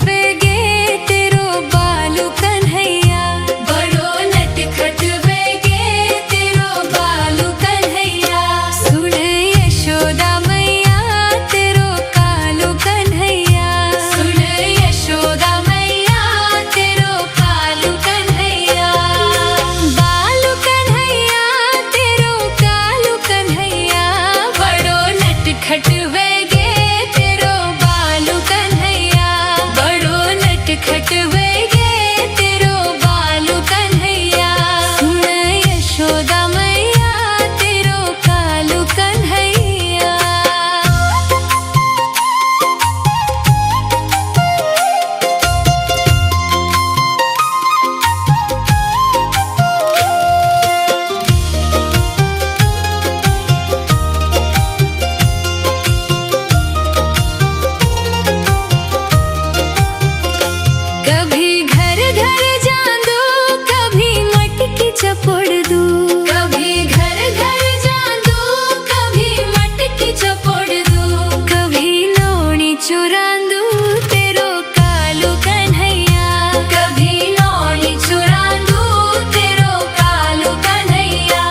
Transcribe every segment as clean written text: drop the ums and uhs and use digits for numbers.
वेगे तेरो बालू कन्हैया, बड़ो नटखट वेगे तेरो बालू कन्हैया। सुन यशोदा मैया तेरो कालू कन्हैया, सुन यशोदा मैया तेरो कालू कन्हैया। बालू कन्हैया तेरो कालू कन्हैया, बड़ो नटखट वेगे तेरो बालू कन्हैया, बड़ो नटखट वेगे तेरो बालू कन्हैया। सुन यशोदा मैया तेरो कालू कन्हैया। कभी घर घर जांदू, कभी मटकी चपोड़ दू, कभी घर घर जांदू, कभी मटकी चपोड़ दू। कभी लोणी चुरांदू तेरो कालू कन्हैया, कभी लोणी चुरांदू तेरो कालू कन्हैया।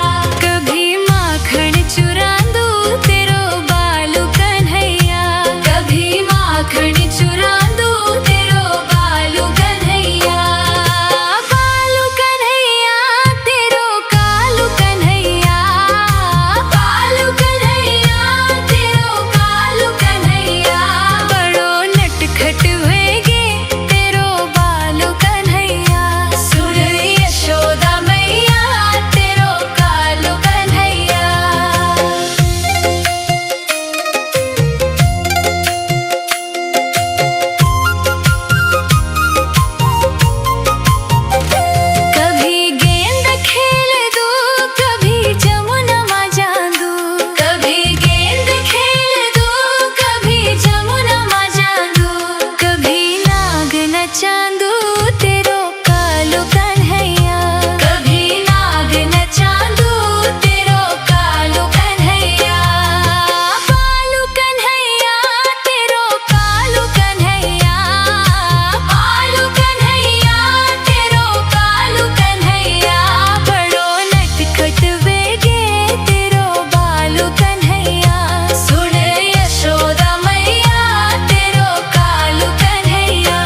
कभी माखण चुरांदू तेरो बालू कन्हैया, कभी माखण चुरांदू तेरो बालू कन्हैया। बालू कन्हैया तेरो कालू कन्हैया, बालू कन्हैया तेरो कालू कन्हैया। बड़ो नटखट वेगे तेरो बालू कन्हैया, सुन यशोदा मैया तेरो कालू कन्हैया। कभी गेंद खेल दू, कभी जमुना मा जांदू, कभी गेंद खेल दू, कभी जमुना मा जांदू। कभी नाग नचांदू तेरो कालू कन्हैया, कभी नाग नचांदू तेरो कालू कन्हैया। बालू कन्हैया तेरो कालू कन्हैया, बालू कन्हैया तेरो कालू कन्हैया। बड़ो नटखट वेगे तेरो बालू कन्हैया, सुन यशोदा मैया तेरो कालू कन्हैया।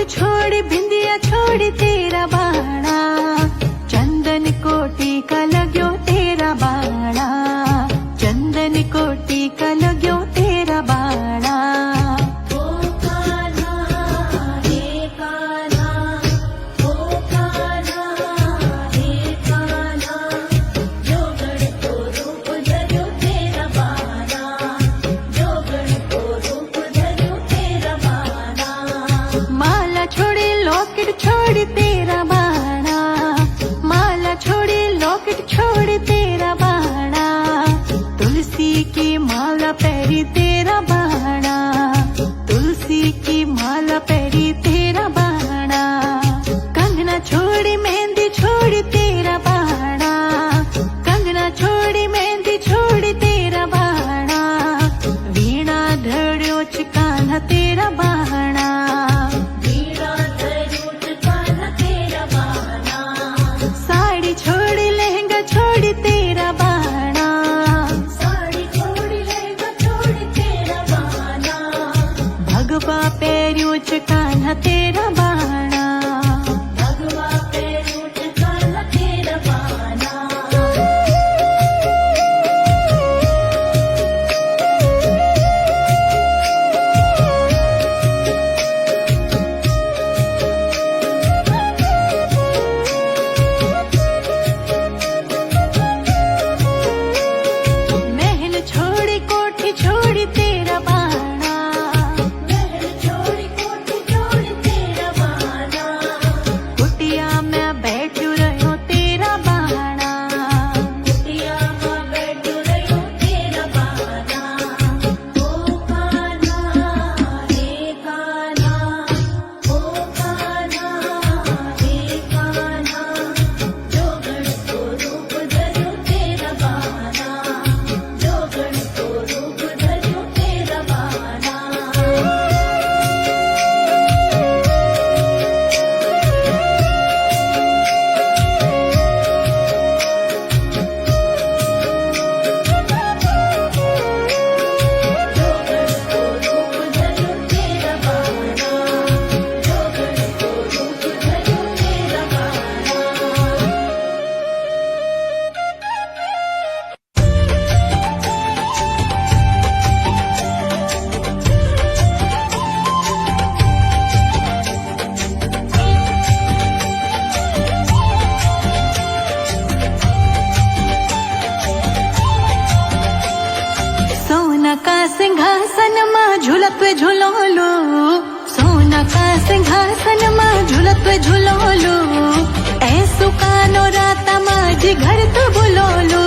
छोड़ बिंदिया छोड़ तेरा बाणा, चंदन को टीका लग्यो तेरा बाणा, चंदन को टीका लग्यो तेरा बाणा। ओ कान्हा रे कान्हा, ओ कान्हा रे कान्हा, जोगण को रूप धर्यो तेरा बाणा, जोगण को रूप धर्यो तेरा बाणा। माला छोड़े लॉकेट छोड़ तेरा बाणा, माला छोड़े लॉकेट छोड़ तेरा बाणा, तुलसी की माला पहरी तेरा बाणा, तुलसी की माला पहरी तेरा बाणा। कंगना छोड़ी मेहंदी छोड़ तेरा बाणा, कंगना छोड़ी मेहंदी छोड़ तेरा बाणा, वीणा धड़्यो कान्हा तेरा बाणा, वीणा धर्यो कान्हा तेरा बाणा। साड़ी छोड़ लहंगा छोड़ तेरा बाणा, साड़ी छोड़ लहंगा छोड़ तेरा बाणा, भगवा पैर्यो कान्हा तेरा बाणा। भगवा पैरों कान्हा तेरा बाणा। महल छोड़ कोठी छोड़ तेरा बाणा, महल छोड़ कोठी छोड़ तेरा बाणा, कुटिया में बैठू रहो तेरा बाणा, कुटिया में बैठो रहो तेरा बाणा। ओ कान्हा रे कान्हा, ओ कान्हा रे कान्हा, जोगण को रूप धर्यो तेरा बाणा, जोगण को रूप धर्यो तेरा बाणा। जोगण को रूप धर्यो तेरा बाणा, जोगण को रूप धर्यो तेरा बाणा। सोना का सिंहासन मां झूलत झूलोलो, सोना का सिंहासन मां झूलत झूलोलो, ऐसो कानो राता माजी घर तू बुलोलो,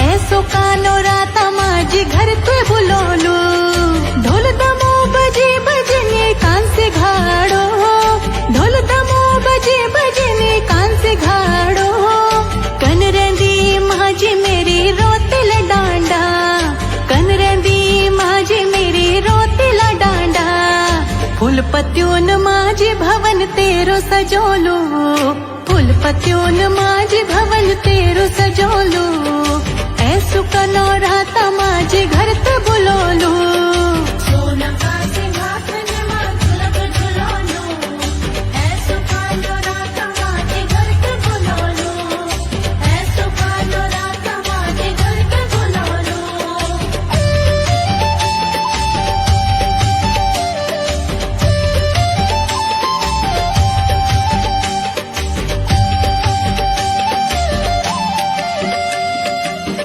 ऐसो कानो राता माजी घर तू बुलोलो। ढोल दमो बजे बजने कान से घाड़ो, ढोल दमो बजे बजने कान से घाड़ो, कन रेंदी माजी मेरी रोतिल डांडा, कन रेंदी माजी मेरी रोतिला डांडा। फूल पत्यून माजी भवन तेरो सजोलो, फूल पत्यून माजी भवन तेरो सजोलो, ऐसो कनो राता माजी घर ते बुलोलो। सोना का सिंहासन मां झूलत झूलोलो, ऐसो कालो राता माजे घर के बुलोलो, ऐसो कालो राता माजे घर के बुलोलो।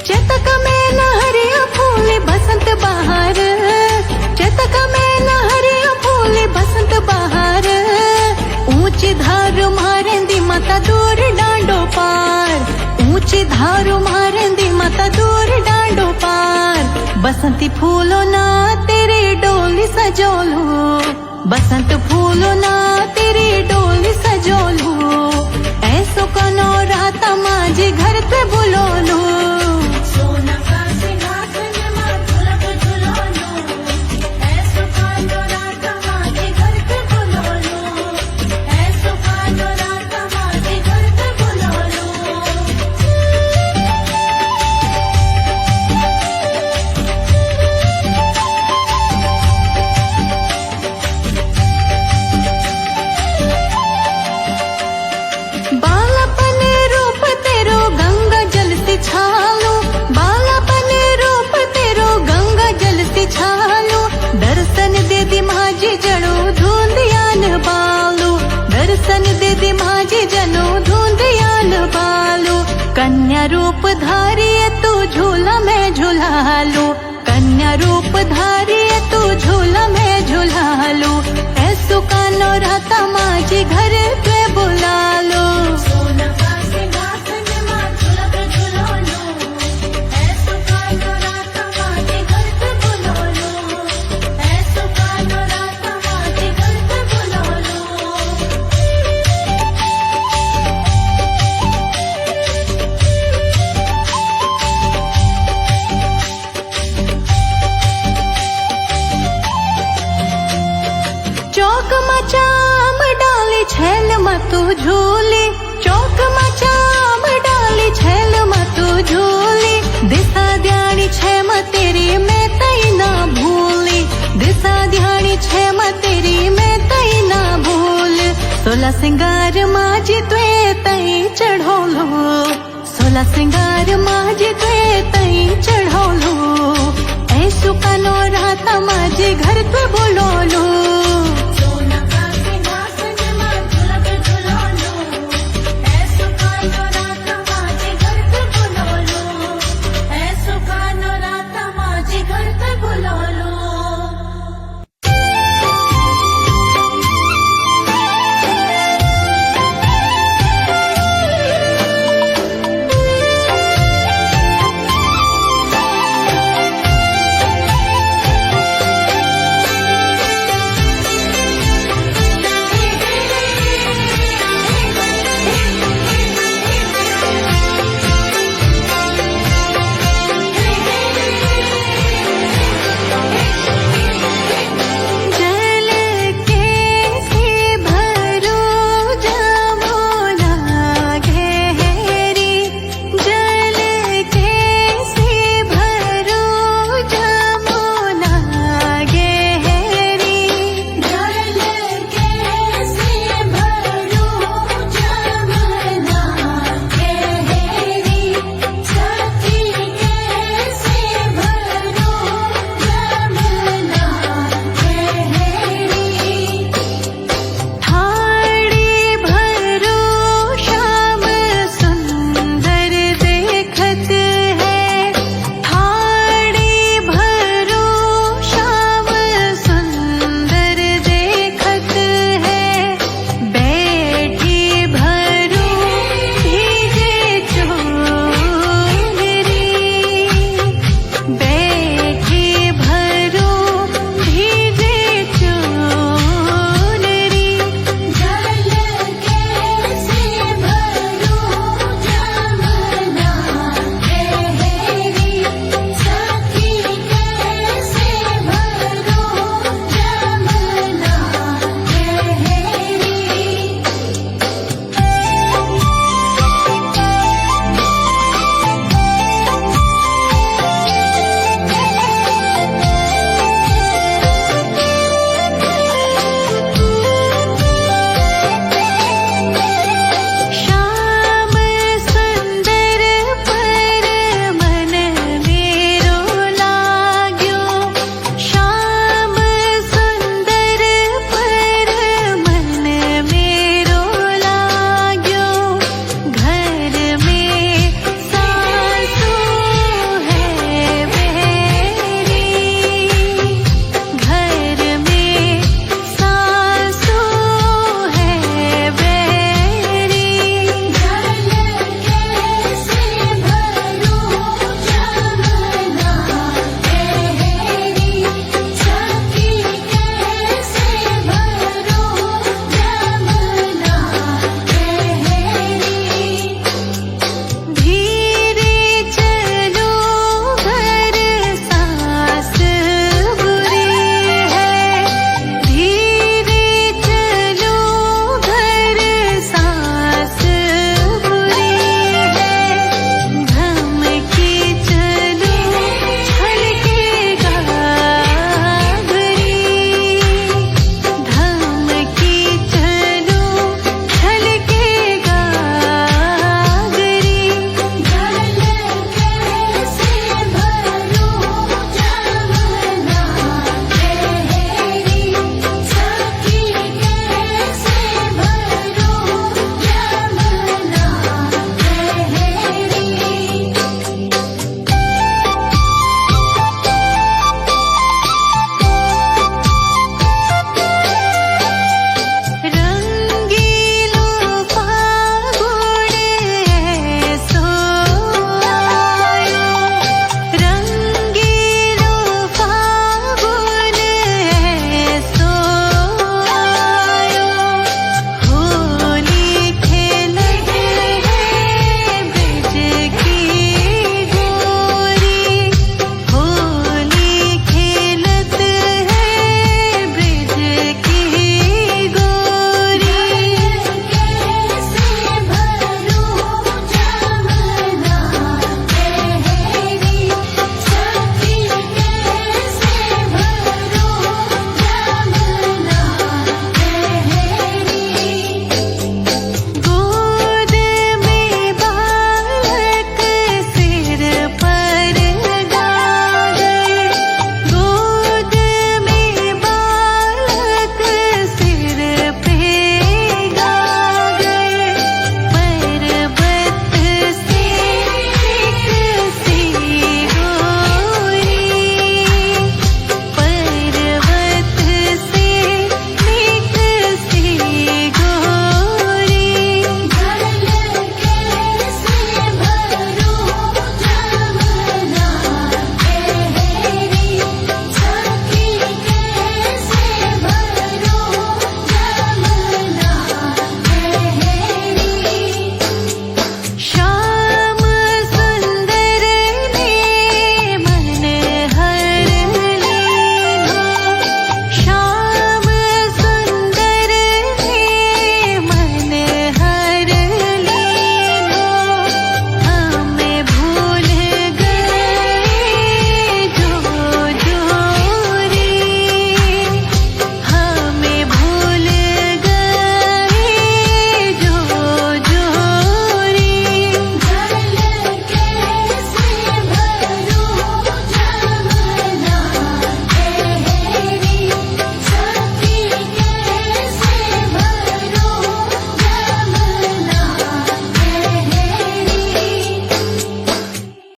चतक में लहरिया फूल बसंत बहार, चतक में लहरिया फूल बसंत बहार, ऊंची धार मारेंदी माता दूर डांडो पार, ऊंची धार मारेंदी माता दूर डांडो पार। बसंती फूलो ना तेरी डोली सजोलो, बसंत फूलो ना तेरी डोली सजोलो, ऐसो कनो राता माजी घर ते बुलोलो। सोना का सिंहासन मां झूलत झूलोलो, ऐसो कालो राता माजे घर के बुलोलो, ऐसो कालो राता माजे घर के बुलोलो। दे माझे जणू धुंदियान बालू, दर्शन दे माझे जणू धुंदियान बालू। कन्या रूप धारिए तू झूला में झूला लू, कन्या रूप धारिए तू झूला में झूला लू। ऐसो कानो राता माझे घर पे बुला लो। सोना का सिंहासन मां झुलक झुलालो, ऐसो कानो राता माझे घर पे बुलालो, ऐसो कानो राता माझे घर पे बुलालो। चौक मचाम डाली छैल मतु झूली, चौक मचाम डाली छैल मतु झूली। दिशा ध्यानी छे म तेरी मैं तई ना भूली, दिशा ध्यानी छे म तेरी मैं तई ना भूल। सोला सिंगार माझी तुए तई चढ़ोलो, सोला सिंगार माझी तुए तई चढ़ोलो। ऐसो कानो राता माझे घर पे बोलो